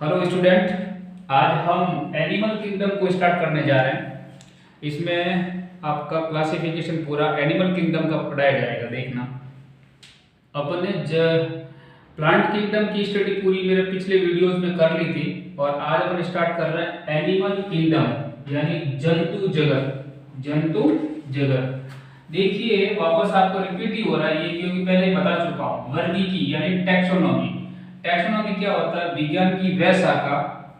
Hello student, आज हम animal kingdom को स्टार्ट करने जा रहे हैं। इसमें आपका क्लासिफिकेशन पूरा एनिमल किंगडम का पढ़ाया जाएगा। देखना, अपन ने प्लांट किंगडम की स्टडी पूरी मेरे पिछले वीडियोस में कर ली थी और आज अपन स्टार्ट कर रहे हैं एनिमल किंगडम यानी जंतु जगत। जंतु जगत देखिए, वापस आपको रिपीट ही हो रहा है ये, क्योंकि पहले ही बता चुका हूँ। वर्गीकी यानी टैक्सोनॉमी। टैक्सोनॉमी क्या होता है? विज्ञान की वह शाखा,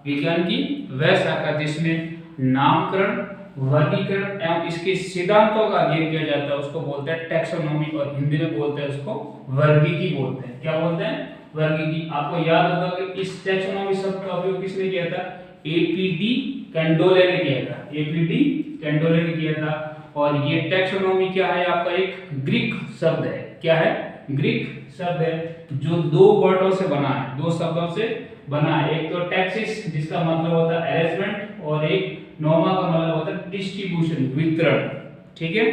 विज्ञान की वह शाखा जिसमें नामकरण, वर्गीकरण एवं इसके सिद्धांतों का अध्ययन किया जाता है, उसको बोलते हैं टैक्सोनॉमी। और हिंदी में बोलते हैं उसको वर्गीकी बोलते हैं। क्या बोलते हैं? वर्गीकी। आपको याद होगा कि इस टैक्सोनॉमी शब्द का उपयोग किसने किया था? एपीडी कैंडोले ने किया था। एपीडी कैंडोले ने किया था। और ये टैक्सोनॉमी क्या है? आपका एक ग्रीक शब्द है। क्या है? ग्रीक शब्द है जो दो वर्डों से बना है, दो शब्दों से बना है। एक तो टैक्सिस जिसका मतलब होता है अरेंजमेंट, और एक नोमा का मतलब होता है डिस्ट्रीब्यूशन, वितरण। ठीक है।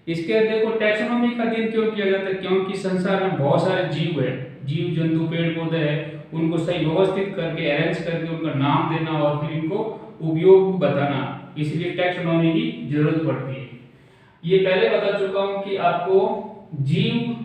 इसके देखो, टैक्सोनॉमी का अध्ययन क्यों किया जाता है? क्योंकि संसार में बहुत सारे जीव है, जीव जंतु पेड़ पौधे हैं, उनको सही व्यवस्थित करके अरेंज करके उनका नाम देना और फिर इनको उपयोग बताना, इसलिए टैक्सोनॉमी की जरूरत पड़ती है। ये पहले बता चुका हूं कि आपको जीव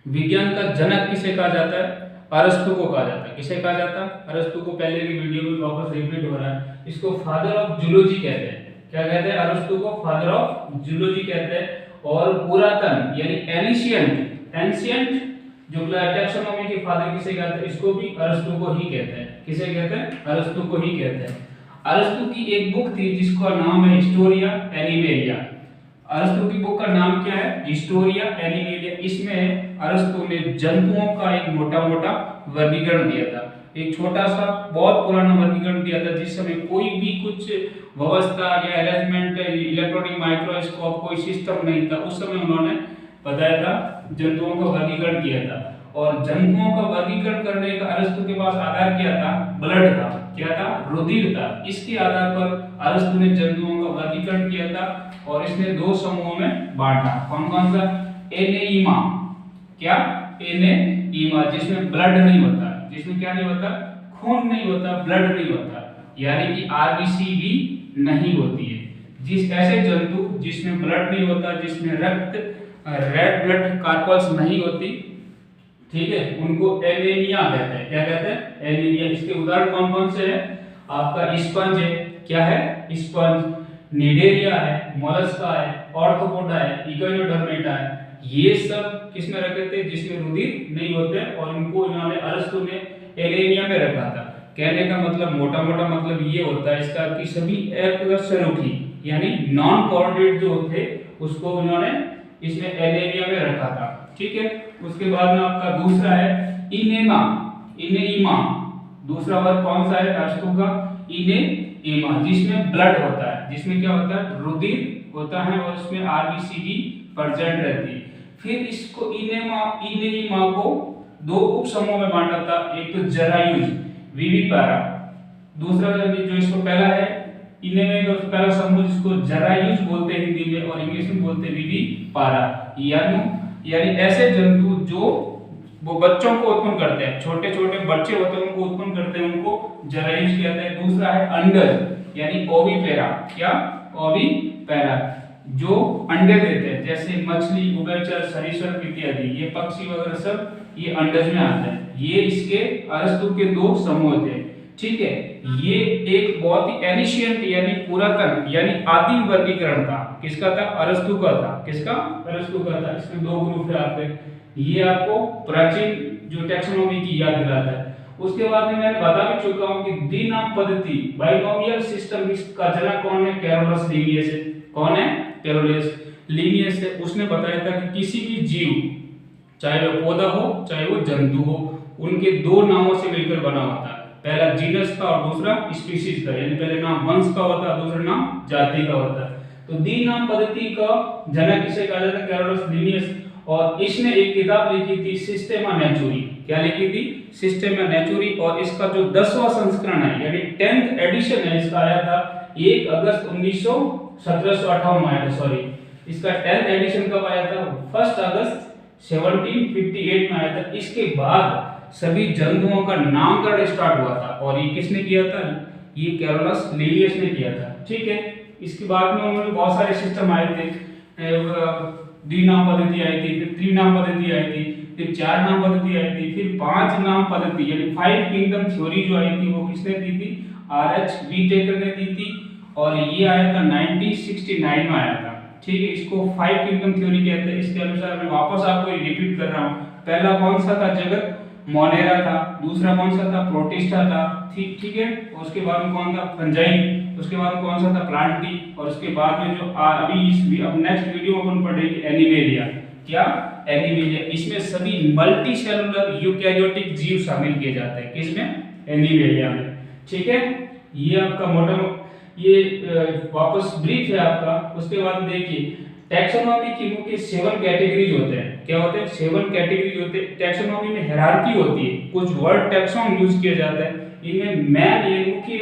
विज्ञान का जनक किसे कहा जाता है? अरस्तु को कहा जाता है। किसे कहा जाता है? अरस्तु को। पहले की वीडियो में वापस रिपीट हो रहा है। इसको फादर ऑफ जूलॉजी कहते हैं। क्या कहते हैं? अरस्तु को फादर ऑफ जूलॉजी कहते हैं। और पुरातन यानी एनिशियंट, एंशियंट जो टैक्सोनॉमी के फादर किसे कहते हैं? इसको भी अरस्तु को ही कहते हैं। किसे कहते हैं? अरस्तु को ही कहते हैं। अरस्तु की एक बुक थी जिसका नाम है हिस्टोरिया एनिमेलिया। अरस्तु की बुक का नाम क्या है? Historia animalia. इसमें अरस्तु ने जंतुओं का एक मोटा मोटा वर्गीकरण दिया था। एक छोटा सा बहुत पुराना वर्गीकरण दिया था, जिस समय कोई भी कुछ व्यवस्था या अरेंजमेंट, इलेक्ट्रॉनिक माइक्रोस्कोप, कोई सिस्टम नहीं था। उस समय उन्होंने बताया था, जंतुओं का वर्गीकरण किया था। और जंतुओं का वर्गीकरण करने का अरस्तु के पास आधार क्या था? ब्लड था। क्या था? रुधिर था। इसके आधार पर अरस्तु ने जंतुओं का वर्गीकरण किया था और इसने दो समूहों में बांटा। कौन कौन सा? एनेइमा। क्या? एनेइमा, जिसमें ब्लड नहीं होता। जिसमें क्या नहीं होता? खून नहीं होता, ब्लड नहीं होता, यानी कि आरबीसी भी नहीं होती है। जिस ऐसे जंतु जिसमें ब्लड नहीं होता, जिसमें रक्त, रेड ब्लड कार्पल्स नहीं होती, ठीक है, उनको एनीमिया कहते हैं। क्या कहते हैं? एनीमिया। इसके उदाहरण कौन कौन से हैं? आपका स्पंज है। क्या है? स्पंज। निडेरिया है, मोलस्का है, ऑर्थोपोडा है, इकोनोडर्मेटा है। ये सब किसमें रखे थे? जिसमें रुधिर नहीं होते, और इनको इन्होंने अरस्तु ने एनीमिया में रखा था। कहने का मतलब, मोटा मोटा मतलब ये होता है इसका कि सभी एकस्वरूपी यानी नॉन कोऑर्डिनेट जो होते, उसको इन्होंने इसमें एनीमिया में रखा था। ठीक है। उसके बाद में आपका दूसरा है इनेमा, इनेइमा। दूसरा वर्ग कौन सा है अरस्तु का? इनेइमा, जिसमें ब्लड होता है। जिसमें क्या होता है? रुधिर होता है और उसमें आरबीसी भी प्रेजेंट रहती है। फिर इसको इनेइमा को दो उप समूहों में बांटा था। एक तो जरायुज, विविपारा। दूसरा जो इसको पहला है इनेइमा का पहला समूह, जिसको जरायुज बोलते हैं हिंदी में, और इंग्लिश में बोलते हैं विविपारा। यानी ऐसे जंतु जो वो बच्चों को उत्पन्न करते हैं, छोटे छोटे बच्चे होते हैं उनको उत्पन्न करते हैं, उनको जरायुज कहते हैं। दूसरा है अंडज यानी ओविपेरा। क्या? ओविपेरा, जो अंडे देते हैं, जैसे मछली, उभयचर, सरीसृप इत्यादि, ये पक्षी वगैरह सब ये अंडज में आते हैं। ये इसके अरस्तु के दो समूह थे। ठीक है। ये एक बहुत ही एनिशियंट यानी पुरातन यानी आदिम वर्गीकरण था। किसका था? अरस्तु का था। किसका? अरस्तु का था। इसमें दो ग्रुप है आपके। ये आपको प्राचीन जो टैक्सोनॉमी की याद दिलाता है। उसके बाद में मैंने बता भी चुका हूं कि द्विनाम पद्धति, बाइनोमियल सिस्टम का जनक कौन है? कैरोलस लीनियस है। कौन है? कैरोलस लीनियस है। उसने बताया था कि किसी भी जीव, चाहे वो पौधा हो चाहे वो जंतु हो, उनके दो नामों से मिलकर बना होता है। पहला जीनस का और दूसरा स्पीशीज का, यानी पहले नाम वंश का होता है, दूसरा नाम जाति का होता है। तो द्विनाम पद्धति का जनक किसे कहा जाता है? Carolus Linnaeus. और इसने एक किताब लिखी थी सिस्टेमा नेचुरी। क्या लिखी थी? सिस्टेमा नेचुरी। और इसका जो 10वां संस्करण है यानी 10th एडिशन है, इसका आया था 1 अगस्त 1758 में आया था। सॉरी, इसका 10th एडिशन कब आया था? 1 अगस्त 1758 में आया था। इसके बाद सभी जंतुओं का नामकरण स्टार्ट हुआ था, और ये किसने किया था? ये कैरोलस लिनियस ने किया था। ठीक है, इसके बाद में उन्होंने बहुत सारे सिस्टम आए थे, द्विनाम पद्धति आई थी, फिर त्रिनाम पद्धति आई थी, फिर 4 नाम पद्धति आई थी, फिर 5 नाम पद्धति यानी 5 किंगडम थ्योरी जो आई थी वो किसने दी थी? आरएच व्हीटेकर ने दी थी, और ये आया था 1969 में आया था। ठीक है, इसको 5 किंगडम थ्योरी कहते हैं। इसके अनुसार मैं वापस आपको रिपीट कर रहा हूँ। पहला कौन सा था जगत? मोनेरा था। दूसरा कौन सा था? प्रोटिस्टा था। ठीक है, उसके बाद में कौन था? फंजाई। उसके बाद कौन सा था? प्लांटी। और उसके बाद में जो अभी अब नेक्स्ट वीडियो अपन पढ़ेंगे एनिमेलिया। क्या? एनिमेलिया। इसमें सभी मल्टी सेलुलर यूकैरियोटिक जीव शामिल किए जाते हैं। किसमें? एनिमेलिया में। ठीक है, ये आपका मोटा ये वापस ब्रीफ है आपका। उसके बाद देखिए टैक्सोनॉमी की मुख्य 7 कैटेगरीज होते हैं। क्या होते हैं? 7 कैटेगरीज होते हैं। टैक्सोनॉमी में हायरार्की होती है, कुछ वर्ड टैक्सोन यूज किया जाता है। इनमें मैन ये मुख्य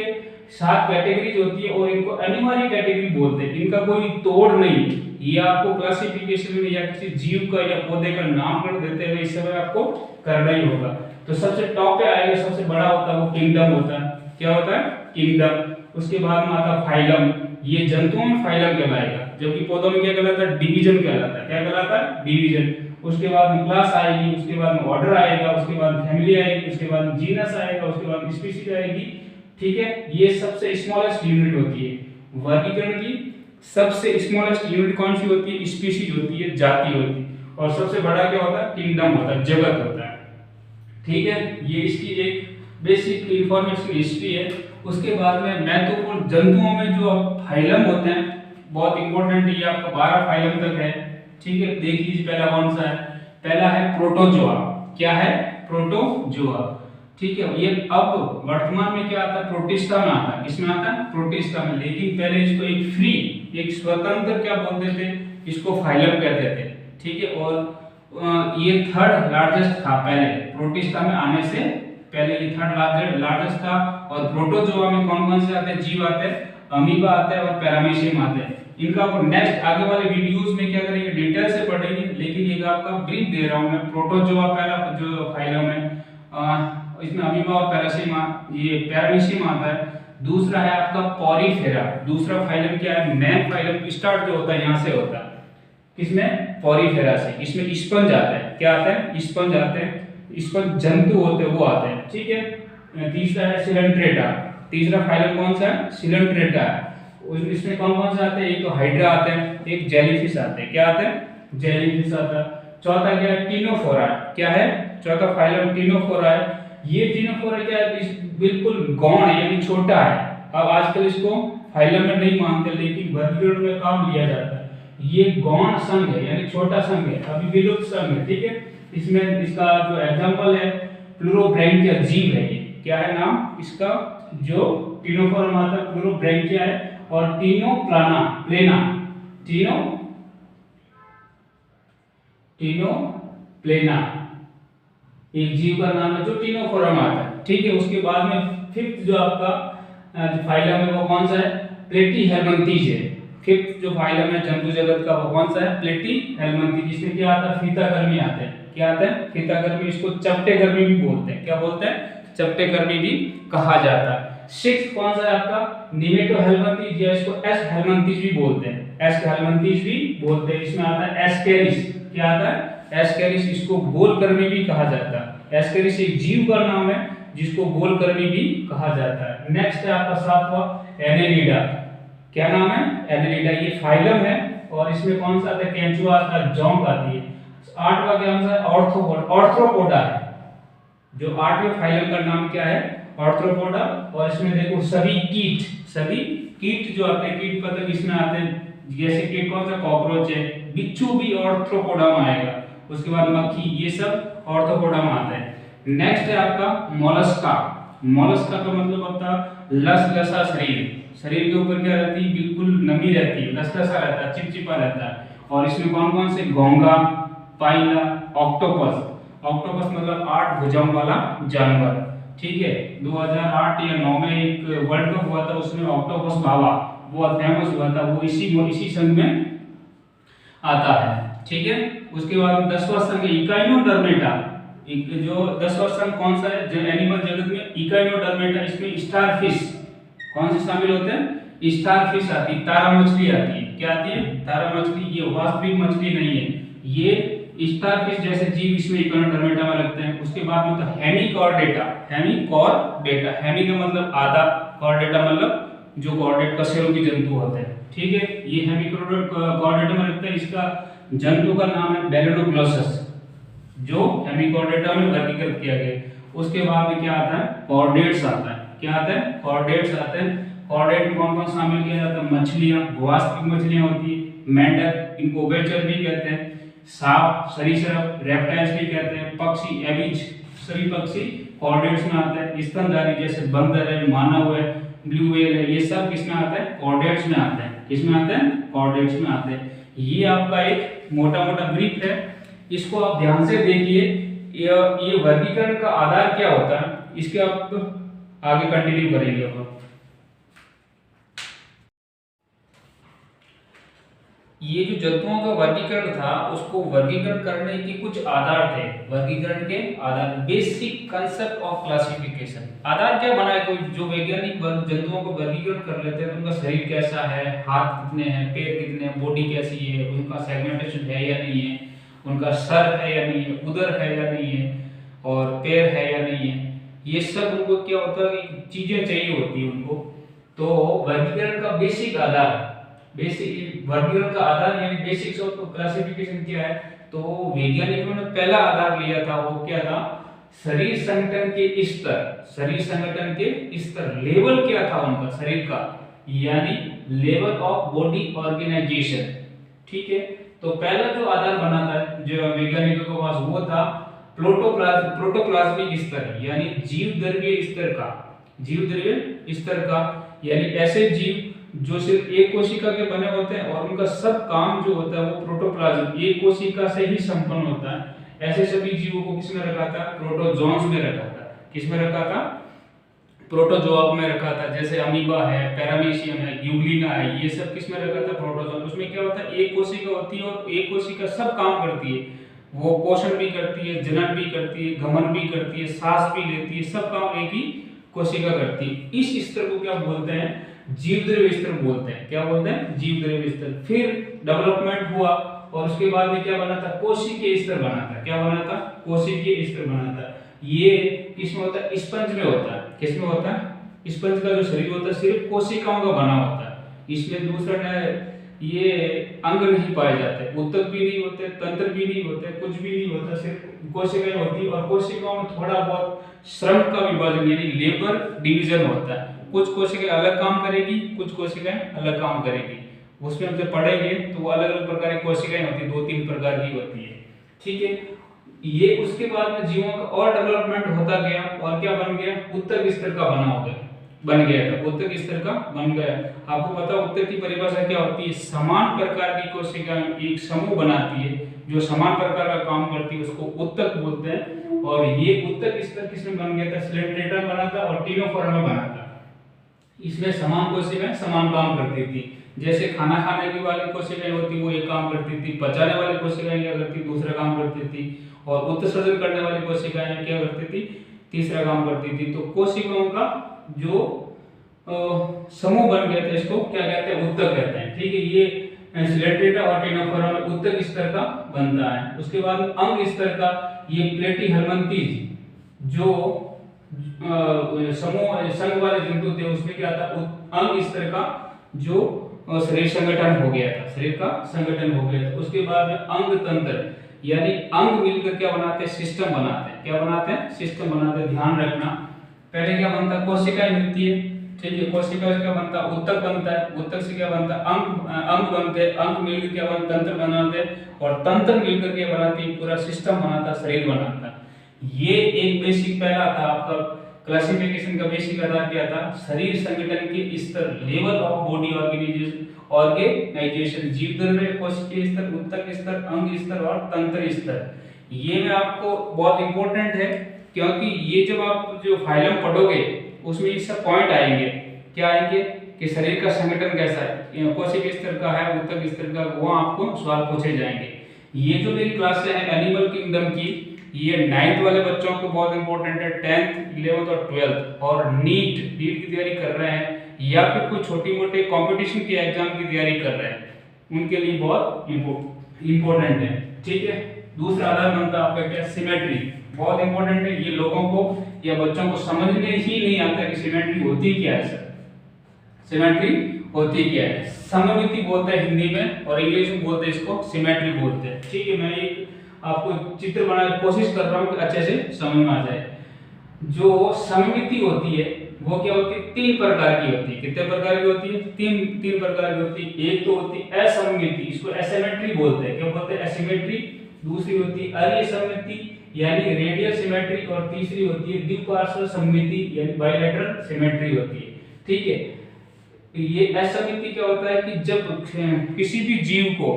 7 कैटेगरीज होती है, और इनको अनिवार्य कैटेगरी बोलते हैं। इनका कोई तोड़ नहीं। ये आपको क्लासिफिकेशन में या किसी जीव का या पौधे का नामकरण देते हुए इस समय आपको करना ही होगा। तो सबसे टॉप पे आएगा, सबसे बड़ा होता है वो किंगडम होता है। क्या होता है? किंगडम। उसके बाद में आता है फाइलम। ये जंतुओं में फाइलम कहलाएगा, जबकि पौधों में क्या कहलाता है? डिवीजन कहलाता है। क्या कहलाता है? डिवीजन। उसके बाद में क्लास आएगी, उसके बाद में ऑर्डर आएगा, उसके बाद फैमिली आएगी, उसके बाद जीनस आएगा, उसके बाद स्पीशीज आएगी। ठीक है, ये सबसे स्मॉलेस्ट यूनिट होती है वर्गीकरण की। सबसे स्मॉलेस्ट यूनिट कौन सी होती है? स्पीशीज होती है, जाति होती है। और सबसे बड़ा क्या होता है? किंगडम होता है, जगत होता है। ठीक है, ये इसकी एक बेसिक इंफॉर्मेशन हिस्ट्री है। उसके बाद में महत्वपूर्ण जंतुओं में जो फाइलम होते हैं बहुत इंपॉर्टेंट है, ये आपका 12 फाइलम तक है। ठीक है, देख लीजिए पहला कौन सा है? पहला है प्रोटोजोआ। क्या है? प्रोटोजोआ। ठीक है, ये अब वर्तमान में क्या आता है? प्रोटिस्टा में आता है। किसमें आता है? प्रोटिस्टा में। लेकिन पहले इसको एक फ्री, एक स्वतंत्र क्या बोलते थे? इसको फाइलम कहते थे। ठीक है, और ये 3rd लार्जेस्ट था पहले, प्रोटिस्टा में आने से पहले ये 3rd लार्जेस्ट था। और प्रोटोजोआ में कौन कौन से आते हैं? जीव आते हैं, अमीबा आते हैं और पैरामीशियम आते हैं। इनका अपन नेक्स्ट आगे वाले वीडियोस में क्या करेंगे? डिटेल से पढ़ेंगे, लेकिन एक आपका ब्रीफ दे रहा हूं मैं। प्रोटोजोआ पहला जो फाइलम है, इसमें अमीबा और पैरामीशियम आता है। दूसरा है आपका पॉरीफेरा। दूसरा फाइलम क्या है? मेन फाइलम स्टार्ट जो होता है यहां से होता है। किसमें? पॉरीफेरा से। इसमें स्पंज आता है। क्या आता है? स्पंज आते हैं। स्पंज जंतु होते हैं वो आते हैं। ठीक है, तीसरा है सिलेंट्रेटा। तीसरा फाइलम कौन सा है? सिलेंट्रेटा है। इसमें कौन कौन से आते हैं? एक तो हाइड्रा आते हैं, एक जेलीफिश आते हैं। क्या आते हैं? जेलीफिश आता है। चौथा क्या है? टिनोफोरा। क्या है? चौथा फाइलम टिनोफोरा है। ये टिनोफोरा क्या है? बिल्कुल गौण है, यानी छोटा है। अब आजकल इसको फाइलम में नहीं मानते, लेकिन वर्गीकरण में काम लिया जाता है। ये गौण संघ है, यानी छोटा संघ है, अभी विलुप्त संघ है। ठीक है, इसमें इसका जो एग्जांपल है प्लूरोब्रैंकिया जीव है। ये क्या है नाम इसका? जो टिनोफोरा में आता है प्लूरोब्रैंकिया है। और टिनोप्लाना प्लेना टिनोप्लेना एक जीव का नाम है जो टिनोफोरा में आता है। ठीक है, उसके बाद में 5th जो आपका फाइलम है वो कौन सा है? प्लेटीहेल्मिंथीज है। 5th जो फाइलम है जंतु जगत का वो कौन सा है? प्लेटीहेल्मिंथीज। इसमें क्या आता है? फीताकर्मी आते हैं। क्या आते हैं? फीताकर्मी। इसको चपटेकर्मी भी बोलते हैं। क्या बोलते हैं? चपटेकर्मी भी कहा जाता है। 6th कौन सा है आपका? निमेटोहेल्मिंथीज, या इसको एस हेल्मिंथीज भी बोलते हैं। एस हेल्मिंथीज भी बोलते हैं। इसमें आता है एस्केरिस। क्या आता है? एस्केरिस। इसको गोलकर्मी भी कहा जाता है। एस्केरिस एक जीव का नाम है जिसको गोलकर्मी भी कहा जाता है। नेक्स्ट है आपका 7वां एनेलिडा। क्या नाम है? एनेलिडा। ये फाइलम है, और इसमें कौन सा आता है? केंचुआ आता है, जोंक आती है। 8वां क्या है? ऑर्थ्रोपोडा है। जो 8वें फाइलम का नाम क्या है? ऑर्थ्रोपोडा। और इसमें देखो सभी कीट जो आते हैं, कीट पतंग इसमें आते हैं। जैसे कीट कौन सा? कॉकरोच है। बिच्छू भी ऑर्थ्रोपोडा में आएगा। उसके बाद मक्खी, ये सब ऑर्थ्रोपोडा में आते हैं। नेक्स्ट है आपका मोलस्का। मोलस्का का मतलब होता है लसलसा शरीर। शरीर के ऊपर क्या रहती है? बिल्कुल नमी रहती है, लसलसा रहता है, चिपचिपा रहता है। और इसमें कौन कौन से? घोंगा, पाइला, ऑक्टोपस। ऑक्टोपस मतलब 8 भुजाओं वाला जानवर। ठीक है, 2008 या 9 में एक वर्ल्ड कप हुआ था, उसमें ऑक्टोपस बाबा बहुत फेमस हुआ था। वो इसी संघ में आता है। ठीक है, उसके बाद 10वां संघ इकाइनोडर्मेटा। जो 10वां स्तंभ कौन सा है जो एनिमल जगत में? इकाइनोडर्मेटा। इसमें स्टारफिश कौन से शामिल होते हैं? स्टारफिश आती है, तारा मछली आती है। क्या आती है? तारा मछली। ये वास्तविक मछली नहीं है, ये स्टारफिश जैसे जीव इसमें इकाइनोडर्मेटा में लगते हैं। उसके बाद में तो हेमिकॉर्डेटा। हेमिकॉर्डेटा, हेमी का मतलब आधा, कॉर्डेटा मतलब जो कॉर्डेट कशेरुकी जंतु होते हैं। ठीक है, ये हेमिकॉर्डेटा में लगता है। इसका जंतु का नाम है बैलेनोग्लोसस, जो हेमिकॉर्डेटा में वर्गीकृत किया गया। उसके बाद में क्या आता है? कॉर्डेट्स आता है। क्या आता है? कॉर्डेट्स आते हैं। कॉर्डेट में कौन कौन शामिल किया जाता है? मछलियां, वास्तविक मछलियां होती है, मेंढक, इनको उभयचर भी कहते हैं, सांप, सरीसृप, रेप्टाइल्स भी कहते हैं, पक्षी, एविज, सभी पक्षी कॉर्डेट्स में आते हैं। स्तनधारी जैसे बंदर है, मानव है, ब्लू व्हेल है, ये सब किसमें आते हैं? कॉर्डेट्स में आते हैं। किसमें आते हैं? कॉर्डेट्स में आते हैं। ये आपका एक मोटा मोटा ब्रीफ है, इसको आप ध्यान से देखिए। ये वर्गीकरण का आधार क्या होता है, इसके आप आगे कंटिन्यू करेंगे। अब ये जो जंतुओं का वर्गीकरण था, उसको वर्गीकरण करने के कुछ आधार थे। वर्गीकरण के आधार, बेसिक कंसेप्ट ऑफ क्लासिफिकेशन। आधार क्या बनाए? कोई जो वैज्ञानिक जंतुओं को वर्गीकरण कर लेते हैं, तो उनका शरीर कैसा है, हाथ कितने हैं, पैर कितने हैं, बॉडी कैसी है, उनका सेगमेंटेशन है या नहीं है, उनका सर है या नहीं है, उदर है या नहीं है, और पैर है या नहीं है, ये सब उनको क्या होता है कि चीजें चाहिए होती है उनको। तो वर्गीकरण का बेसिक आधार, बेसिक वर्गीकरण का आधार यानी बेसिक्स ऑफ क्लासिफिकेशन क्या है? तो वैज्ञानिकों ने पहला आधार लिया था, वो क्या था? शरीर संगठन के स्तर। शरीर संगठन के स्तर, लेवल क्या था उनका शरीर का, यानी लेवल ऑफ बॉडी ऑर्गेनाइजेशन। ठीक है, तो पहला जो आधार बना था जो वैज्ञानिकों के पास, वो था प्रोटोप्लाज्मिक स्तर, यानी जीव द्रव्य स्तर का। जीव द्रव्य स्तर का यानी ऐसे जीव जो सिर्फ एक कोशिका के बने होते हैं और उनका सब काम जो होता है वो प्रोटोप्लाज्म, एक कोशिका से ही संपन्न होता है। ऐसे सभी जीवों को किसमें रखा था? प्रोटोजोन्स में रखा था। किसमें रखा था? प्रोटोजोआ में रखा था। जैसे अमीबा है, पैरामीशियम है, यूग्लिना है, ये सब किसमें रखा था? प्रोटोजोन। उसमें क्या होता है? एक कोशिका होती है और एक कोशिका सब काम करती है। वो पोषण भी करती है, जनन भी करती है, गमन भी करती है, सांस भी लेती है, सब काम एक ही कोशिका करती है। इस स्तर को क्या बोलते हैं? जीव द्रव्य स्तर बोलते हैं। क्या बोलते हैं? जीव द्रव्य स्तर। फिर डेवलपमेंट हुआ और उसके बाद में क्या बना था? कोशिकीय स्तर बना था। क्या बना था? कोशिकीय स्तर बना था। ये किसमें होता है? स्पंज में होता है। किसमें होता है? स्पंज का जो शरीर होता है सिर्फ कोशिकाओं का बना होता है। इसमें दूसरा ये अंग नहीं पाए जाते, ऊतक भी नहीं होते, तंत्र भी नहीं होते, कुछ भी नहीं होता, सिर्फ कोशिकाएं होती है। और कोशिकाओं में थोड़ा बहुत श्रम का विभाजन यानी लेबर डिवीजन होता है। कुछ कोशिकाएं अलग काम करेगी, कुछ कोशिकाएं अलग काम करेगी। उसमें हम जब पढ़ेंगे तो वो अलग अलग प्रकार की कोशिकाएं होती है, 2-3 प्रकार की होती है। ठीक है, ये उसके बाद में जीवों का और डेवलपमेंट होता गया और क्या बन गया? ऊतक स्तर का बन गया था। ऊतक स्तर का बन गया। आपको पता है ऊतक की परिभाषा क्या होती है? समान प्रकार की कोशिकाएं एक समूह बनाती है, जो समान प्रकार का काम करती है उसको ऊतक बोलते हैं। और ये ऊतक स्तर किसमें बन गया था? स्लेंट्रेटा में बना था और टिनोफोरा में बना था। इसमें समान कोशिकाएं समान काम करती थी। जैसे खाना खाने की वाली कोशिकाएं होती वो एक काम करती थी, पचाने वाली कोशिकाएं क्या करती दूसरा काम करती थी, और उत्सर्जन करने वाली कोशिकाएं क्या करती थी? तीसरा काम करती थी। तो कोशिकाओं का जो समूह बन गया था इसको क्या कहते हैं? ऊतक कहते हैं। ठीक है, ये स्लेंट्रेटा और टिनोफोरा में ऊतक स्तर का बनता है। उसके बाद अंग स्तर का ये प्लेटीहेल्मिन्थीज जो समूह संघ वाले जंतु थे उसमें क्या था? अंग स्तर का जो शरीर संगठन हो गया था, शरीर का संगठन हो गया था। उसके बाद में अंग तंत्र यानी अंग मिलकर क्या बनाते हैं? सिस्टम बनाते हैं। क्या बनाते हैं? सिस्टम बनाते हैं। ध्यान रखना, पहले क्या बनता है? कोशिकाएं मिलती है। ठीक है, कोशिका से क्या बनता है? ऊतक बनता है। ऊतक से क्या बनता है? अंग बनते हैं। अंग मिलकर क्या बनता है? तंत्र बनाते हैं। और तंत्र मिलकर क्या बनाती है? पूरा सिस्टम बनाता है, शरीर बनाता है। ये एक बेसिक पहला था आपका क्लासिफिकेशन का बेसिक आधार क्या था? शरीर संगठन के स्तर, लेवल ऑफ बॉडी ऑर्गेनाइजेशन, जीव द्रव्य, कोशिकीय स्तर, ऊतक स्तर, अंग स्तर और तंत्र स्तर। ये मैं आपको बहुत इंपॉर्टेंट है क्योंकि ये जब आप जो फाइलम पढ़ोगे उसमें ये सब पॉइंट आएंगे। क्या आएंगे? कि शरीर का संगठन कैसा है, कोशिकीय स्तर का है, ऊतक स्तर का, वो आपको सवाल पूछे जाएंगे। ये जो मेरी क्लास है एनिमल किंगडम की, ये 9th वाले बच्चों को बहुत इंपॉर्टेंट है, 10th 11th और 12th, और नीट की तैयारी कर रहे हैं या फिर कोई छोटी मोटे कंपटीशन के एग्जाम की तैयारी कर रहे हैं, उनके लिए बहुत इंपॉर्टेंट है। ठीक है, दूसरा आधार बनता है आपका क्या, सिमेट्री, बहुत इंपॉर्टेंट है। ये लोगों को या बच्चों को समझने ही नहीं आता कि सिमेट्री होती क्या है। सर सिमेट्री होती क्या है, सममिति बोलते हैं हिंदी में, और इंग्लिश में बोलते हैं इसको सिमेट्री बोलते हैं। ठीक है, मैं एक आपको चित्र बनाने की कोशिश कर रहा हूँ कि अच्छे से समझ में आ जाए। जो सममिति होती है वो क्या होती है, 3 प्रकार की होती है। कितने प्रकार की होती है, तीन प्रकार की होती है। एक तो होती है असममिति, इसको एसिमेट्री बोलते हैं। क्या बोलते हैं, एसिमेट्री। दूसरी होती है अरेसममिति यानी रेडियल सिमेट्री, और तीसरी होती है द्विपार्श्व सममिति यानी बाइलेटरल सिमेट्री होती है। ठीक है, ये असममिति क्या होता है कि जब किसी भी जीव को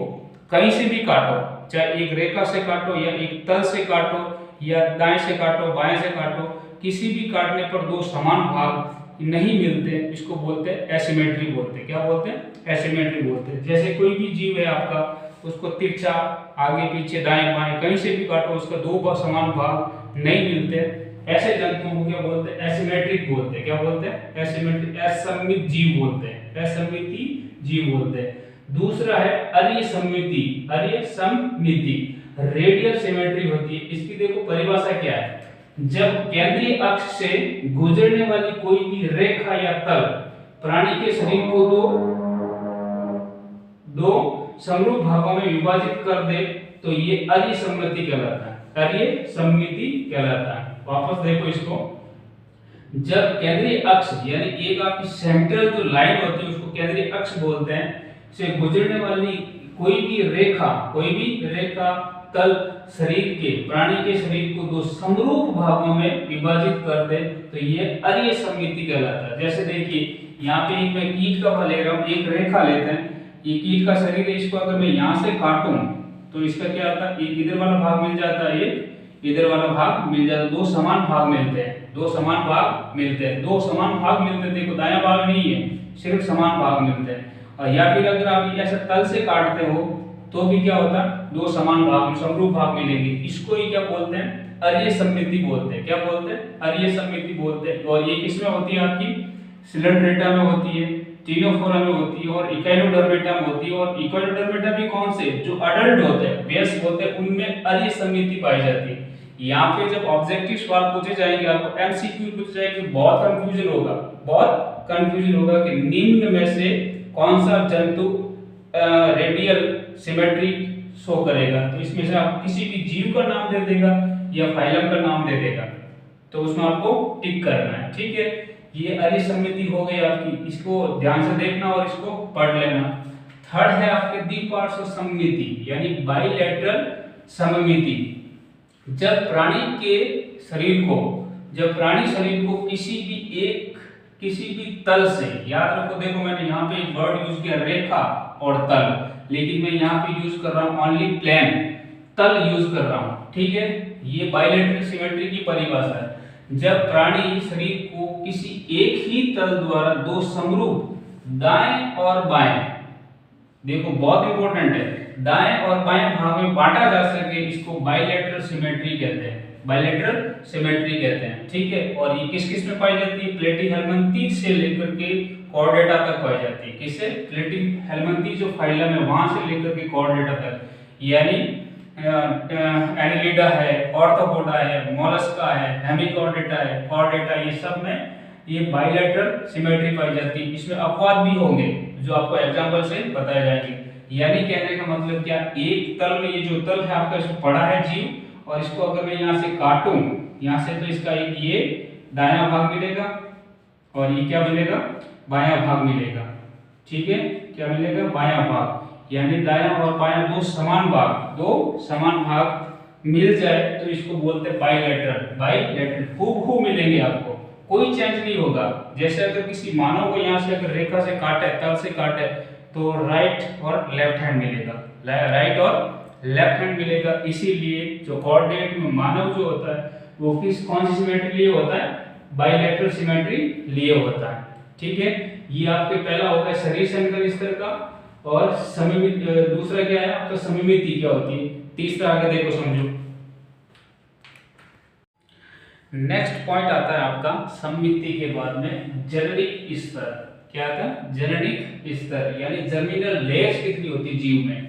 कहीं से भी काटो, चाहे एक रेखा से काटो या एक तल से काटो या दाएं से काटो बाएं से काटो, किसी भी काटने पर 2 समान भाग नहीं मिलते, इसको बोलते हैं एसिमेट्री बोलते हैं। क्या बोलते हैं, एसिमेट्री बोलते हैं। जैसे कोई भी जीव है आपका, उसको तिरछा आगे पीछे दाएं बाएं कहीं से भी काटो, उसका 2 समान भाग नहीं मिलते, ऐसे जंतुओं को क्या बोलते हैं, एसिमेट्रिक बोलते हैं। क्या बोलते हैं, एसिमेट्रिक, असममित जीव बोलते हैं, असममिति जीव बोलते हैं। दूसरा है अरेसममिति, अरेसममिति रेडियल सिमेट्री होती है। इसकी देखो परिभाषा क्या है, जब केंद्रीय अक्ष से गुजरने वाली कोई भी रेखा या तल प्राणी के शरीर को दो समरूप भागों में विभाजित कर दे तो ये अरेसममिति कहलाता है, अरेसममिति कहलाता है। वापस देखो इसको, जब केंद्रीय अक्ष यानी एक आपकी सेंट्रल जो लाइन होती है उसको केंद्रीय अक्ष बोलते हैं, से गुजरने वाली कोई भी रेखा तल शरीर के प्राणी के शरीर को 2 समरूप भागों में विभाजित कर दे तो ये अरेसममिति कहलाता है। जैसे देखिए यहाँ पे मैं ईंट का ले रहा हूँ, एक रेखा लेते हैं, ये ईंट का शरीर है, इसको अगर मैं यहाँ से काटूं तो इसका क्या आता है, एक इधर वाला भाग मिल जाता है, एक इधर वाला भाग मिल जाता है, 2 समान भाग मिलते हैं, 2 समान भाग मिलते हैं, 2 समान भाग मिलते हैं। देखो दायां भाग नहीं है, सिर्फ समान भाग मिलते हैं। और या फिर अगर आप ऐसे तल से काटते हो तो भी क्या होता है, 2 समान भाग समरूप भाग मिलेंगे। इसको ही क्या बोलते हैं, अरेसममिति बोलते हैं। क्या बोलते हैं, अरेसममिति बोलते हैं। और ये किसमें होती है, आपकी सिलेंड्रेटा में होती है, टिनोफोरा में होती है और इकाइनोडर्मेटा में होती है। और इकाइनोडर्मेटा भी कौन से, जो अडल्ट होते हैं, वयस्क होते हैं, उनमें अरेसममिति पाई जाती है। यहाँ पे जब ऑब्जेक्टिव सवाल पूछे जाएंगे, आपको एमसीक्यू पूछे जाएंगे, बहुत कंफ्यूजन होगा कि निम्न में से कौन सा जंतु रेडियल सिमेट्री शो करेगा। तो इसमें से आप किसी भी जीव का नाम दे देगा या फाइलम का नाम दे देगा, तो उसमें आपको टिक करना है। ठीक है, ये अरेसममिति हो गई आपकी, इसको ध्यान से देखना और इसको पढ़ लेना। थर्ड है आपके द्विपार्श्व सममिति यानी बाइलेटरल सममिति। जब प्राणी शरीर को किसी भी तल से, याद रखो, देखो मैंने यहाँ पे एक वर्ड यूज किया रेखा और तल, लेकिन मैं यहाँ पे यूज कर रहा हूँ ओनली प्लेन, तल यूज कर रहा हूँ। ठीक है, ये बाइलेटरल सिमेट्री की परिभाषा है। जब प्राणी शरीर को किसी एक ही तल द्वारा 2 समरूप दाएं और बाएं, देखो बहुत इंपॉर्टेंट है, दाएं और बाएं भाग में बांटा जा सके, इसको बाइलेटरल सिमेट्री कहते हैं, बाइलेटरल सिमेट्री कहते हैं। ठीक है, और ये किस किस में पाई जाती है, प्लेटीहेल्मिन्थीज से लेकर के कॉर्डेटा तक पाई जाती है। किससे, प्लेटीहेल्मिन्थीज जो फाइलम है वहां से लेकर के कॉर्डेटा तक, यानी एनेलिडा है, ऑर्थोपोडा है, मोलस्का है, हेमिकॉर्डेटा है, कॉर्डेटा, ये सब में ये बाइलेटरल सिमेट्री पाई जाती है। इसमें अपवाद भी होंगे जो आपको एग्जांपल से बताए जाएंगे। यानी कहने का मतलब क्या, एक तल में, ये जो तल है आपका इसमें पड़ा है जीव, और इसको अगर मैं यहाँ से काटूं, यहाँ से, तो इसका एक ये दायां भाग मिलेगा और ये क्या मिलेगा, बायां भाग मिलेगा। ठीक है, क्या मिलेगा, बायां भाग, यानी दायां और बायां 2 समान भाग मिल जाए तो इसको बोलते हैं बाइलेटरल। हूबहू मिलेंगे आपको, कोई चेंज नहीं होगा। जैसे अगर किसी मानव को यहाँ से अगर रेखा से काटे, तल से काटे, तो राइट और लेफ्ट हैंड मिलेगा, इसीलिए जो कोऑर्डिनेट में मानव जो होता है वो कौन सी सिमेट्री लिए होता है, बाइलेटरल सिमेट्री लिए होता है। ठीक है, ये आपके पहला होगा शरीर संकर स्तर का, और दूसरा क्या है आपका सममिति क्या होती है, तीसरा आगे देखो समझो। नेक्स्ट पॉइंट आता है आपका सममिति के बाद में जैनेटिक स्तर। क्या था? जेनेटिक स्तर, यानी जर्मिनल लेयर्स कितनी होती है जीव में।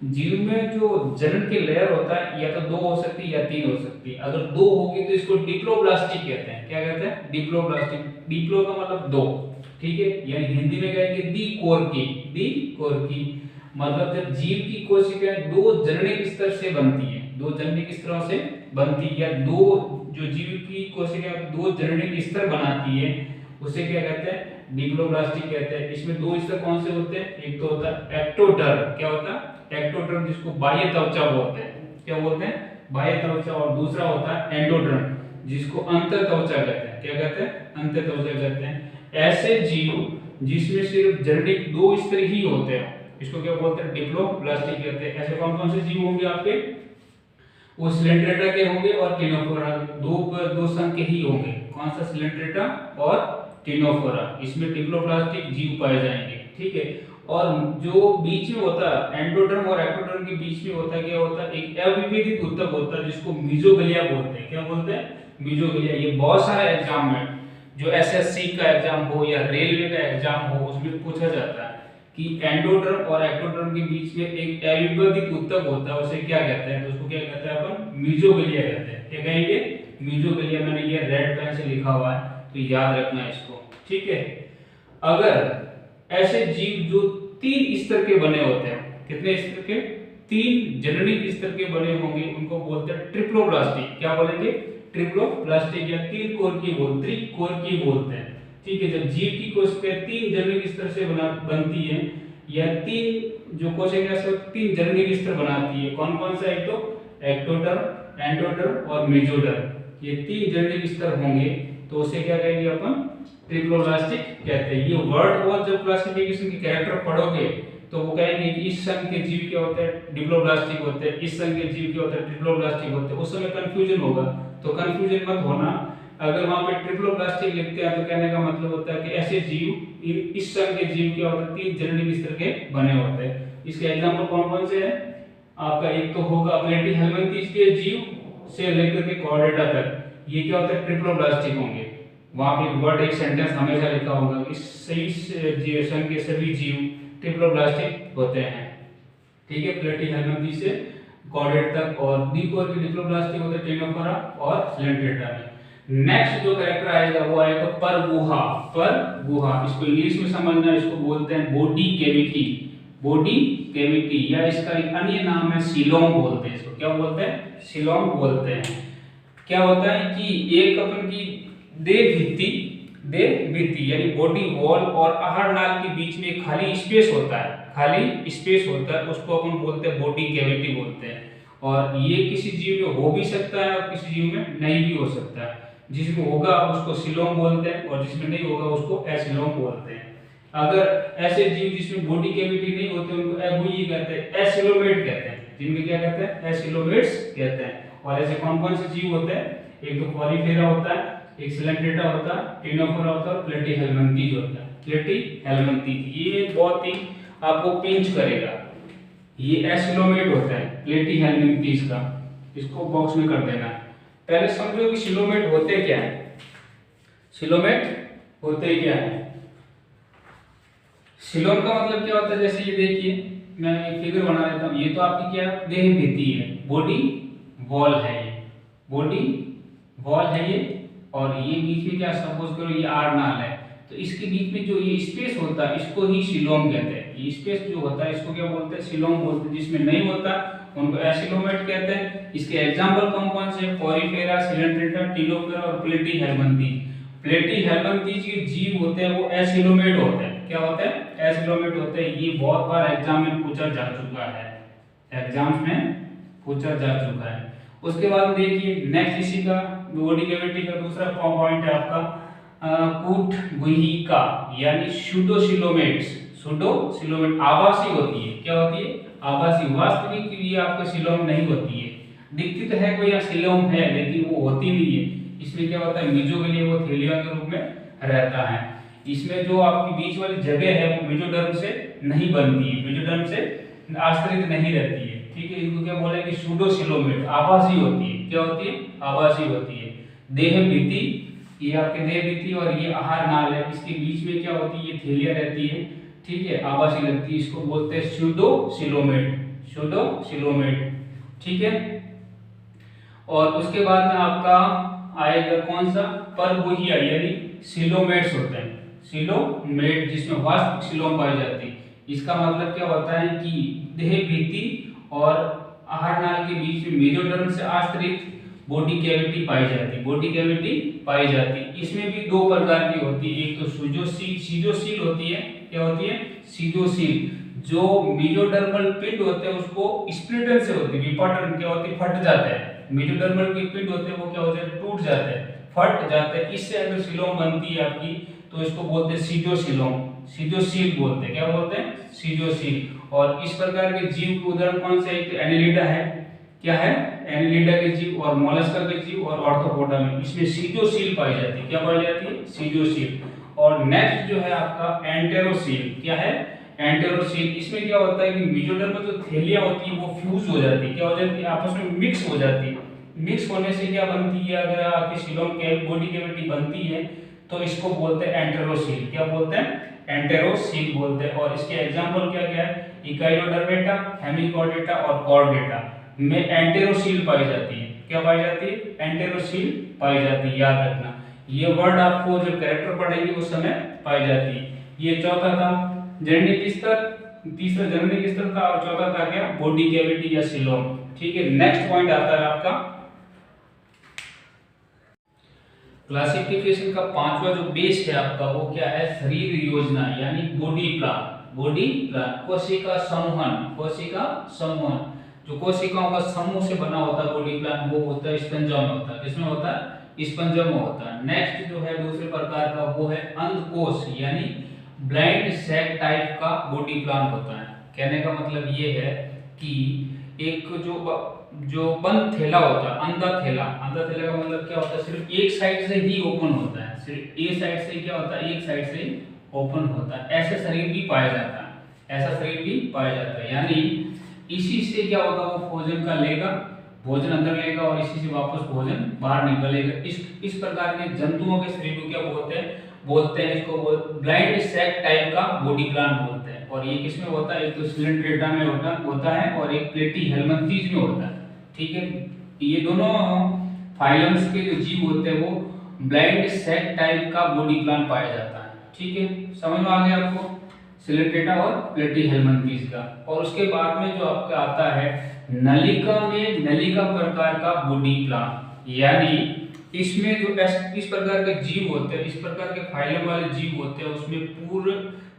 जीव में जो जनन की लेयर होता है या तो 2 हो सकती है या 3 हो सकती है। अगर 2 होगी तो इसको डिप्लोब्लास्टिक कहते हैं। क्या कहते हैं? डिप्लोब्लास्टिक। डिप्लो का मतलब 2, ठीक है। यानी हिंदी में कहेंगे द्विकोरकी। द्विकोरकी मतलब जब जीव की कोशिकाएं 2 जननिक स्तर से बनती है, 2 जननिक स्तरों से बनती है, या 2 जो जीव की कोशिकाएं 2 जननिक स्तर बनाती है, उसे क्या कहते हैं? डिप्लोब्लास्टिक कहते हैं। इसमें 2 स्तर कौन से होते हैं? एक तो होता है एक्टोडर्म। क्या होता है? एक्टोडर्म, जिसको बाह्य त्वचा बोलते हैं। क्या बोलते हैं? बाह्य त्वचा। और दूसरा होता है एंडोडर्म, जिसको अंतर त्वचा कहते हैं। क्या कहते हैं? अंतर त्वचा कहते हैं। ऐसे जीव जिसमें सिर्फ जननिक 2 स्तर ही होते हैं, इसको क्या बोलते हैं? डिप्लोब्लास्टिक कहते हैं। ऐसे कौन कौन से जीव होंगे आपके? वो सिलेंड्रेटा के होंगे और टिनोफोरा, दो संघ के ही होंगे। कौन सा? सिलेंड्रेटा और टिनोफोरा। इसमें डिप्लोब्लास्टिक जीव पाए जाएंगे, ठीक है। और जो बीच में होता है एंडोडर्म और एक्टोडर्म के बीच में होता है, क्या होता है? एक अविभेदित ऊतक होता है, जिसको मीजोग्लिया बोलते हैं। क्या बोलते हैं? मीजोग्लिया। ये बहुत सारे एग्जाम में, जो एसएससी का एग्जाम हो या रेलवे का एग्जाम हो, उसमें पूछा जाता है कि एंडोडर्म और एक्टोडर्म के बीच में एक अविभेदित ऊतक होता है, उसे क्या कहते हैं? तो उसको क्या कहते हैं? अपन मीजोग्लिया कहते हैं। क्या कहेंगे? मीजोग्लिया। मैंने ये रेड पेन से लिखा हुआ है, तो याद रखना इसको, ठीक है। अगर ऐसे जीव जो 3 स्तर के बने होते हैं, कितने स्तर के? 3 जननिक स्तर के बने होंगे, उनको बोलते हैं ट्रिप्लोब्लास्टिक। क्या बोलेंगे? ट्रिप्लोब्लास्टिक या त्रिकोरकी बोलते हैं, ठीक है। जब जीव की कोशिकाएं 3 जननिक स्तर से बनती है, या 3 जो कोशिकाएं से 3 जननिक स्तर बनाती है, कौन कौन सा? एक तो एक्टोडर्म, एंडोडर्म और मीजोडर्म। ये 3 जननिक स्तर होंगे, तो उसे क्या कहेंगे अपन? ट्रिप्लोब्लास्टिक कहते हैं। ये वर्ड और जब क्लासिफिकेशन के कैरेक्टर पढ़ोगे तो वो कहेंगे कि इस संघ के जीव क्या होते हैं? डिप्लोब्लास्टिक होते हैं, इस संघ के जीव क्या होते हैं? ट्रिप्लोब्लास्टिक होते हैं। उस समय कंफ्यूजन होगा, तो कंफ्यूजन मत होना। अगर वहां पे ट्रिप्लोब्लास्टिक लिखते हैं तो कहने का मतलब होता है कि ऐसे जीव, इस संघ के जीव क्या होते हैं? 3 जननिक स्तर के बने होते हैं। इसके एग्जांपल कौन कौन से हैं आपका? एक तो होगा प्लेटीहेल्मिन्थेस के जीव से लेकर के कॉर्डेटा तक, ये क्या होता है? ट्रिप्लोब्लास्टिक होंगे। वहां पे वर्ड एक सेंटेंस हमेशा लिखा होगा, इस सही संघ के सभी जीव ट्रिप्लोब्लास्टिक होते हैं, ठीक है। प्लेटीहेल्मिन्थेस से कॉर्डेट तक। और डिकोर की डिप्लोब्लास्टिक होते हैं टिनोफोरा और सिलेंड्रेटा में। नेक्स्ट जो कैरेक्टर आएगा वो आएगा परगुहा। परगुहा, इसको इंग्लिश में समझना, इसको बोलते हैं बॉडी कैविटी। बॉडी कैविटी, या इसका एक अन्य नाम है सीलोम बोलते हैं। इसको क्या बोलते हैं? सीलोम बोलते हैं। क्या होता है कि एक अपन की देह भित्ति यानी बॉडी वॉल और आहार नाल के बीच में खाली स्पेस होता है, खाली स्पेस होता है, उसको अपन बोलते हैं बॉडी कैविटी बोलते हैं। और ये किसी जीव में हो भी सकता है और किसी जीव में नहीं भी हो सकता है। जिसमें होगा उसको सिलोम बोलते हैं, और जिसमें नहीं होगा उसको एसिलोम बोलते हैं। अगर ऐसे जीव जिसमें बॉडी कैविटी नहीं होते उनको एगुई कहते हैं, एसिलोमेट कहते हैं। जिनमें क्या कहते हैं? एसिलोमेट्स कहते हैं। और ऐसे कौन कौन से जीव होते हैं? एक तो पॉलीफेरा होता है, एक सिलेंड्रेटा होता है, टिनोफोरा होता है, प्लेटीहेल्मिन्थेस होता है। प्लेटीहेल्मिन्थेस ये बहुत ही आपको पिंच करेगा। ये एसिलोमेट होता है प्लेटीहेल्मिन्थेस का, इसको बॉक्स में कर देना। पहले समझो कि सिलोमेट होते क्या है। सिलोमेट होते क्या है? सिलोम का मतलब क्या होता है? जैसे ये देखिए, मैं एक फिगर बना देता हूँ। ये तो आपकी क्या देह भित्ति है, बॉडी वॉल है, ये बॉडी वॉल है ये। और ये बीच में क्या, सपोज करो ये आर नाल है, तो इसके बीच में जो ये स्पेस होता है इसको ही सिलोम कहते हैं। ये स्पेस जो होता है इसको क्या बोलते हैं? सिलोम बोलते हैं। जिसमें नहीं होता उनको एसिलोमेट कहते हैं। इसके एग्जांपल कौन कौन से? पॉलीफेरा, सिलेंड्रेटा, टिनोफोरा और प्लेटीहेल्मिन्थेस। प्लेटीहेल्मिन्थेस के जीव होते हैं वो एसिलोमेट होते हैं। क्या होते हैं? एसिलोमेट होते हैं। ये बहुत बार एग्जाम में पूछा जा चुका है, एग्जाम्स में पूछा जा चुका है। उसके बाद देखिए नेक्स्ट इसी का बॉडी कैविटी का दूसरा पॉइंट है आपका कूटगुहिका यानी सूडोसिलोमेट्स। सूडोसिलोमेट आभासी होती है। क्या होती है? आभासी। वास्तविक ये आपको सिलोम नहीं होती है। दिखती तो है कोई या सिलोम है, लेकिन वो होती नहीं है। इसमें क्या होता है? मीजोग्लिया वो थैलिया के रूप में रहता है। इसमें जो आपकी बीच वाली जगह है वो मेजोडर्म से नहीं बनती है, मेजोडर्म से आश्रित नहीं रहती है, ठीक है। इनको क्या बोलेंगे? सूडोसिलोमेट। आभासी होती है। क्या होती है? आभासी होती है। देह भित्ति, ये आपके देह भित्ति और ये आहार नाल है, इसके बीच में क्या होती है, ये थैलियां रहती है, ठीक है, आवासी लगती है, इसको बोलते हैं स्यूडोसिलोमेट, स्यूडोसिलोमेट, ठीक है। और उसके बाद में आपका आएगा कौन सा, परगुहिया यानी सिलोमेट्स होते हैं, सिलोमेट जिसमें वास्तविक सिलोम पाई जाती है। इसका मतलब क्या होता है कि देह भित्ति और आहार नाल के बीच में मेजोडर्म से आश्रित बॉडी कैविटी पाई जाती है, बॉडी कैविटी पाई जाती है। इसमें भी दो प्रकार की होती है, एक तो सीजोसील होती है, क्या होती है, सीजोसील, जो मेजोडर्मल पिंड होते हैं उसको स्प्लिटन से होती है, विपाटन क्या होती है, फट जाते हैं, मेजोडर्मल के पिंड होते हैं वो क्या होते हैं, टूट जाते हैं, फट जाते हैं, इससे अगर सिलोम बनती है आपकी तो इसको बोलते हैं सीजोसिलोम, सीजोसील बोलते हैं, क्या बोलते हैं, सीजोसील। और इस प्रकार के जीव के उदाहरण कौन से, एक एनिलिडा है, क्या है, एनिलिडा के जीव, और मोलस्का के जीव और ऑर्थोपोडा में इसमें सीजोसील पाई जाती है, क्या पाई जाती है, सीजोसील। और नेक्स्ट जो है आपका एंटेरोसील, क्या है, एंटेरोसील। इसमें क्या होता है कि मेजोडर्म में जो थैलियां होती है वो फ्यूज हो जाती है, क्या हो जाती है, आपस में मिक्स हो जाती है। मिक्स होने से क्या बनती है, अगर आपकी सिलोम के बॉडी कैविटी बनती है तो इसको बोलते हैं एंटेरोसील, क्या बोलते हैं, एंटेरोसील बोलते हैं। और इसके एग्जांपल क्या क्या है, इकाइनोडर्मेटा, हेमिकॉर्डेटा और कॉर्डेटा में एंटेरोसील पाई जाती है, क्या पाई जाती है, एंटेरोसील पाई जाती है, याद रखना। ये वर्ड आपको जो कैरेक्टर पढ़ेंगे उस समय पाई जाती है। ये चौथा था जननिक स्तर, तीसरा जननिक स्तर था, और चौथा था क्या, बॉडी कैविटी या सिलोम, ठीक है। नेक्स्ट पॉइंट आता है आपका क्लासिफिकेशन का पांचवा जो बेस है आपका वो क्या है, शरीर योजना यानी बॉडी प्लान, बॉडी प्लान। कोशिका समूहन, कोशिका समूहन, जो कोशिकाओं का समूह से बना होता है बॉडी प्लान, वो होता है स्पंजों में होता है, किसमें होता है, स्पंजों में होता है। नेक्स्ट जो है दूसरे प्रकार का वो है अंधकोश यानी ब्लाइंड सैक टाइप का बॉडी प्लान होता है। कहने का मतलब ये है कि एक जो बंद थैला होता है, अंधा थैला, अंधा थैला का मतलब क्या होता है, सिर्फ एक साइड से ही ओपन होता है, सिर्फ एक साइड से क्या होता है, एक साइड से ओपन होता है। ऐसे शरीर भी पाया जाता है, ऐसा शरीर भी पाया जाता है, यानी इसी से क्या होगा, वो भोजन का लेगा, भोजन अंदर लेगा और इसी से वापस भोजन बाहर निकलेगा। इस प्रकार के जंतुओं के शरीर को क्या बोलते हैं इसको ब्लाइंड सैक टाइप का बॉडी प्लान बोलते हैं। और ये किसमें होता है, एक तो सिलेंट्रेटा में होता है और एक प्लेटीहेल्मिन्थेस में होता है, ठीक है। ये दोनों फाइलम्स के जो जीव होते हैं वो ब्लाइंड सैक टाइप का बॉडी प्लान पाया जाता है, ठीक है। समझ में आ गया आपको सिलेंट्रेटा और प्लेटीहेल्मिन्थेस का। और उसके बाद में जो आपका आता है नलिका में नलिका प्रकार का बॉडी प्लान, यानी इसमें जो इस प्रकार के जीव होते हैं, इस प्रकार के फाइलम वाले जीव होते हैं, उसमें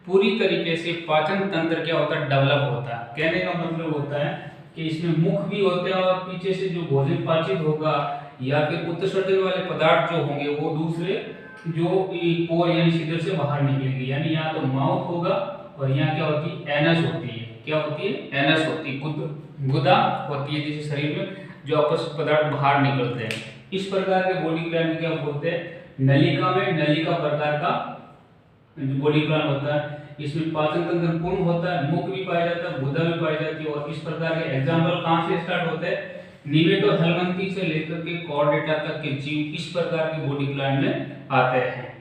पूरी तरीके से पाचन तंत्र क्या होता है, डेवलप होता है। कहने का मतलब होता है कि इसमें मुख भी होते हैं और पीछे से जो भोजन पाचित होगा या फिर उत्सर्जन वाले पदार्थ जो होंगे वो दूसरे जो पोर यानी छिद्र से बाहर निकलेंगे, यानी यहाँ तो माउथ होगा और यहाँ क्या होती है, एनस होती है, क्या होती है, एनस होती है, गुदा होती है जिस शरीर में जो अपशिष्ट पदार्थ बाहर निकलते हैं। इस प्रकार के बॉडी प्लान क्या बोलते हैं, नलिका में नलिका प्रकार का बॉडी प्लान होता है। इसमें पाचन तंत्र पूर्ण होता है, मुख भी पाया जाता है, गुदा भी पाई जाती है। और इस प्रकार के एग्जांपल कहां से स्टार्ट होते हैं, निमेटोहेल्मिन्थेस से लेकर के कॉर्डेटा तक के जीव इस प्रकार के बॉडी प्लान में आते हैं।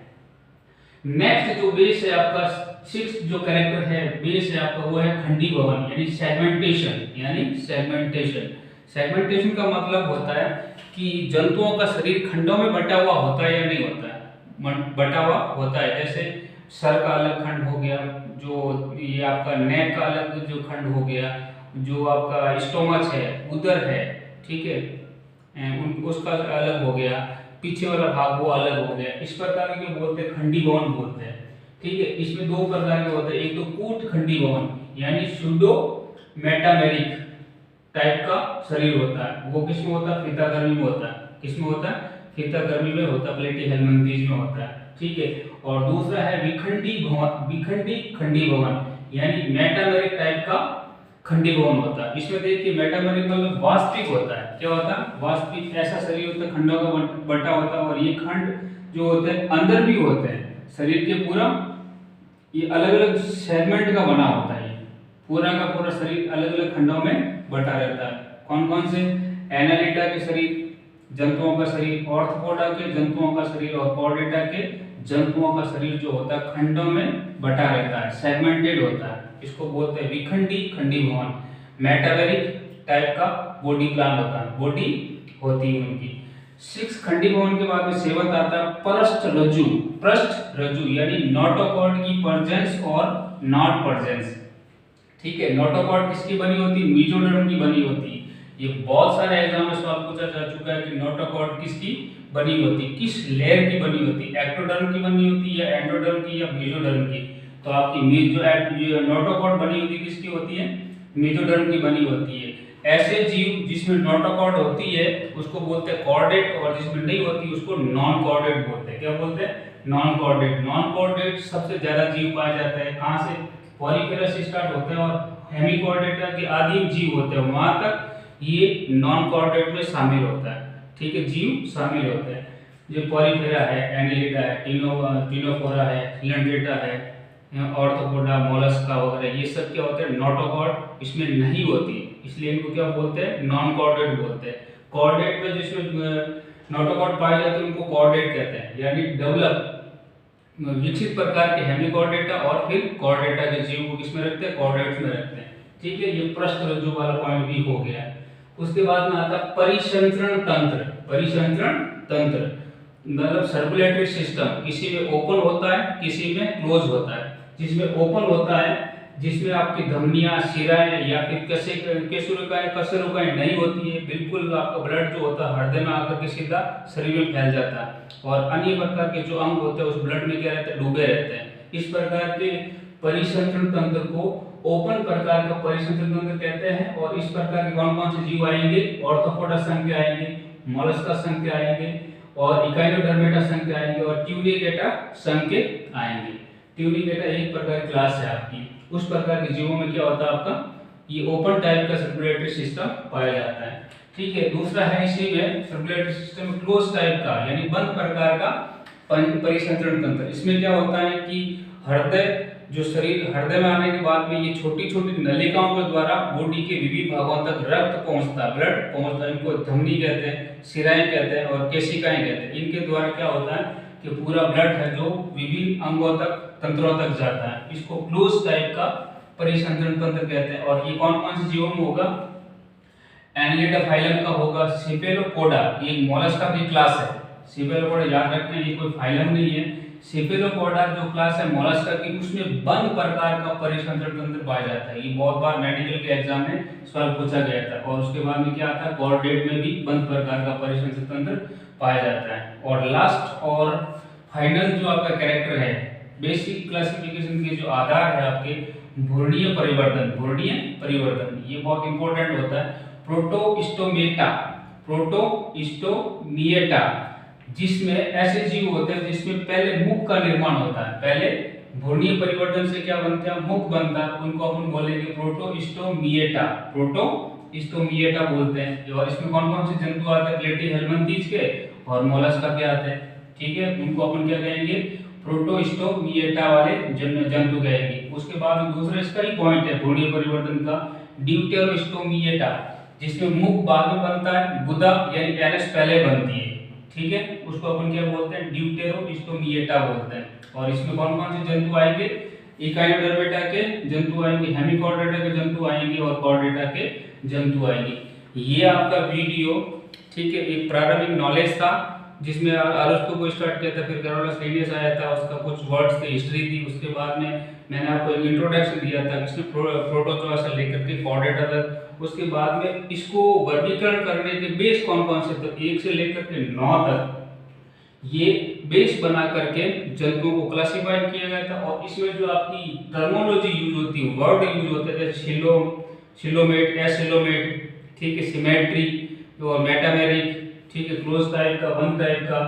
नेक्स्ट जो बेस है आपका, सिक्स्थ जो कैरेक्टर है, बेस है आपका, वो है खंडी भवन यानी सेगमेंटेशन, यानी सेगमेंटेशन। सेगमेंटेशन का मतलब होता है कि जंतुओं का शरीर खंडों में बटा हुआ होता है या नहीं होता है, बटा हुआ होता है। जैसे सर का अलग खंड हो गया, जो ये आपका नेक का अलग जो खंड हो गया, जो आपका स्टोमच है, उदर है, ठीक है, उसका अलग हो गया, पीछे वाला भाग वो अलग हो गया। इस प्रकार के बोलते हैं खंडी भवन बोलते हैं, ठीक है। इसमें दो प्रकार के होते हैं, एक तो कूट खंडी भवन यानी सूडो मेटामेरिक टाइप का शरीर होता है, वो किसमें होता है, फीतागर्मी में होता है, किसमें होता है, फीतागर्मी में होता है, प्लेटीहेल्मिन्थेस में होता है, ठीक है। और दूसरा है विखंडी भवन, विखंडी खंडी भवन यानी मेटामेरिक टाइप का खंडी भवन होता है। इसमें देखिए मेटामेरिक मतलब वास्तविक होता है, क्या होता है, वास्तविक ऐसा शरीर होता है, खंडों का बटा होता है। और ये खंड जो होते हैं अंदर भी होते हैं, शरीर के पूरा ये अलग अलग सेगमेंट का बना होता है, पूरा का पूरा शरीर अलग अलग खंडों में बटा रहता है। कौन कौन से, एनालिडा के शरीर, जंतुओं का शरीर, ऑर्थोपोडा के जंतुओं का शरीर और कॉर्डेटा के जंतुओं का शरीर जो होता है खंडों में बटा रहता है, सेगमेंटेड होता है। इसको बोलते हैं विखंडी खंडी भवन। मेटावेरिक टाइप का बॉडी प्लान होता है, बॉडी होती है उनकी। 6 खंडी भवन के बाद में 7 आता है पृष्ठ रज्जु। पृष्ठ रज्जु यानी नोटोकॉर्ड की प्रेजेंस और नॉट प्रेजेंस। ठीक है, नोटोकॉर्ड किसकी बनी होती है? मेसोडर्म की बनी होती है। ये बहुत सारे एग्जाम में सवाल पूछा जा चुका है कि नोटोकॉर्ड किसकी बनी होती है, किस लेयर की बनी होती है, एक्टोडर्म की बनी होती है या एंडोडर्म की या मेसोडर्म की। तो आपकी जो नोटोकॉर्ड बनी होती है किसकी होती है? मेसोडर्म की बनी होती है। ऐसे जीव जिसमें नोटोकॉर्ड होती है उसको बोलते हैं कॉर्डेट, और जिसमें नहीं होती उसको नॉन कॉर्डेट बोलते हैं। क्या बोलते हैं? Non chordate. नॉन कॉर्डेट सबसे ज्यादा जीव पाया जाता है कहाँ से? पॉलीफेरा से स्टार्ट होते हैं और हेमिकॉर्डेटा के आदिम जीव होते हैं वहां तक ये नॉन कॉर्डेट में शामिल होता है। ठीक है, जीव शामिल होते हैं। जो पॉलीफेरा है, एंगेलिडा है, टिनोफोरा है, सिलेंड्रेटा है, ऑर्थोपोडा, मोलस्का वगैरह, ये सब क्या होते हैं? नोटोकॉर्ड इसमें नहीं होती, इसलिए इनको क्या बोलते हैं? नॉन कॉर्डेट बोलते हैं। कॉर्डेट में जिसमें नोटोकॉर्ड पाए जाते हैं उनको कॉर्डेट कहते हैं, यानी डेवलप विकसित प्रकार के हेमिकॉर्डेटा और फिर कॉर्डेटा के जीव को किसमें रखते हैं? कॉर्डेट्स में रखते हैं। ठीक है, ये पृष्ठ रज्जु वाला पॉइंट भी हो गया। उसके बाद में आता परिसंचरण तंत्र। परिसंचरण तंत्र मतलब सर्कुलेटरी सिस्टम, किसी में ओपन होता है किसी में क्लोज होता है। जिसमें ओपन होता है, जिसमें आपकी धमनियां, शिराएं या फिर कशेरुकाएं नहीं होती है, बिल्कुल आपका ब्लड जो होता है हृदय में आकर के सीधा शरीर में फैल जाता है, और अन्य प्रकार के जो अंग होते हैं उस ब्लड में क्या रहते हैं? डूबे रहते हैं। इस प्रकार के परिसंचरण तंत्र को ओपन प्रकार का परिसंचरण तंत्र कहते हैं। और इस प्रकार के कौन कौन से जीव आएंगे? ऑर्थोपोडा संघ के आएंगे, मोलस्का संघ के आएंगे, और इकाइनोडर्मेटा संघ के आएंगे, और ट्यूनिकेटा संघ के आएंगे। ट्यूनिकेटा एक प्रकार की क्लास है आपकी। उस प्रकार के जीवों में क्या होता है आपका? ये ओपन टाइप का सर्कुलेटरी सिस्टम पाया जाता है। ठीक है, दूसरा है इसी में सर्कुलेटरी सिस्टम क्लोज टाइप का यानी बंद प्रकार का परिसंचरण तंत्र। इसमें क्या होता है कि हृदय जो शरीर हृदय में आने के बाद में ये छोटी छोटी नलिकाओं के द्वारा बॉडी के विभिन्न भागों तक रक्त पहुंचता, ब्लड पहुंचता है। इनको धमनी कहते हैं, शिराएं कहते हैं और केशिकाएं कहते हैं। इनके द्वारा क्या होता है कि पूरा ब्लड है जो विभिन्न अंगों तक, तंत्रों तक जाता है। इसको क्लोज टाइप का परिसंचरण तंत्र कहते हैं। और ये कौन कौन से जीवों में होगा? एनलिडा फाइलम का होगा। सेफेलोपोडा ये मोलस्का की क्लास है। सेफेलोपोडा याद रखना, ये कोई फाइलम नहीं है। सेफेलोपोडा जो क्लास है मोलस्का की, उसमें बंद प्रकार का परिसंचरण तंत्र पाया जाता है। ये बहुत बार मेडिकल के एग्जाम में सवाल पूछा गया था। और उसके बाद में क्या आता है? कॉर्डेट में भी बंद प्रकार का परिसंचरण तंत्र पाया जाता है। और लास्ट और फाइनल जो आपका कैरेक्टर है, बेसिक क्लासिफिकेशन के जो आधार है आपके, भ्रूणीय परिवर्तन। भ्रूणीय परिवर्तन ये बहुत इंपॉर्टेंट होता है। प्रोटोस्टोमेटा, प्रोटोस्टोमिएटा, जिसमें ऐसे जीव होते हैं जिसमें पहले मुख का निर्माण होता है। पहले भ्रूणीय परिवर्तन से क्या बनता है? मुख बनता है। उनको अपन बोलेंगे प्रोटोस्टोमिएटा, प्रोटोस्टोमिएटा बोलते हैं। और इसमें कौन कौन से जंतु आते हैं? प्लेटीहेल्मिन्थेस के और मोलस्का के आते हैं। ठीक है, उनको अपन क्या कहेंगे? प्रोटोस्टोमिएटा वाले जंतु कहेंगे। उसके बाद दूसरा इसका ही पॉइंट है भ्रूणीय परिवर्तन का, ड्यूटेरोस्टोमिएटा, जिसमें मुख बाद में बनता है, गुदा यानी एनस पहले बनती है। ठीक है, उसको अपन क्या बोलते हैं? ड्यूटेरोस्टोमिएटा बोलते हैं। और इसमें कौन कौन से जंतु आएंगे? इकाइनोडर्मेटा के जंतु आएंगे, हेमिकॉर्डेटा के जंतु आएंगे और कॉर्डेटा के जंतु आएंगे। ये आपका वीडियो, ठीक है, एक प्रारंभिक नॉलेज था जिसमें अरस्तु को स्टार्ट किया था, फिर कैरोलस लिनियस आया था, उसका कुछ वर्ड्स थे, हिस्ट्री थी। उसके बाद में मैंने आपको एक इंट्रोडक्शन दिया था जिसमें प्रोटोजोआ से लेकर के कॉर्डेटा तक। उसके बाद में इसको वर्गीकरण करने के बेस कौन कौन से थे, 1 से लेकर के 9 तक ये बेस बना करके जंतुओं को क्लासिफाई किया गया था। और इसमें जो आपकी टर्मोलॉजी यूज होती है, वर्ड यूज होते हैं, जैसे सिलोमेट, एसिलोमेट, ठीक है, सिमेट्री और मेटामेरिक, ठीक है, क्लोज टाइप का, वन टाइप का,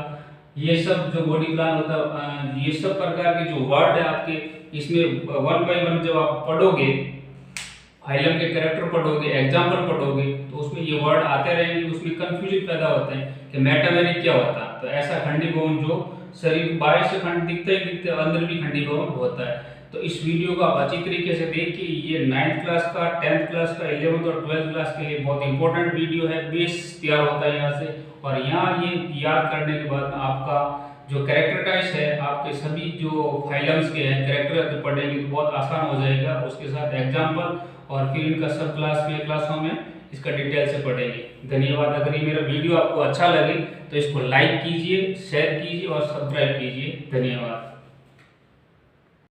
ये सब जो बॉडी प्लान होता है, ये सब प्रकार के जो वर्ड है आपके, इसमें 1 बाय 1 जब आप पढ़ोगे, फाइलम के कैरेक्टर पढ़ोगे, एग्जाम्पल पढ़ोगे, तो उसमें ये वर्ड आते रहेंगे। उसमें कंफ्यूजन पैदा होते हैं कि मेटामेरिक क्या होता है। तो ऐसा खंडी भवन जो शरीर बाहर से खंड दिखते ही दिखते अंदर भी खंडी भवन होता है। तो इस वीडियो को आप अच्छी तरीके से देखिए। ये 9th क्लास का, 10th क्लास का, 11th और 12th क्लास के लिए बहुत इंपॉर्टेंट वीडियो है। बेस तैयार होता है यहाँ से, और यहाँ ये याद करने के बाद आपका जो कैरेक्टर टाइप्स है, आपके सभी जो फाइलम्स के हैं कैरेक्टर अगर पढ़ेंगे तो बहुत आसान हो जाएगा। उसके साथ एग्जाम्पल और फिर इनका सब क्लास में क्लासों में इसका डिटेल से पढ़ेंगे। धन्यवाद। अगर ये मेरा वीडियो आपको अच्छा लगे तो इसको लाइक कीजिए, शेयर कीजिए और सब्सक्राइब कीजिए। धन्यवाद।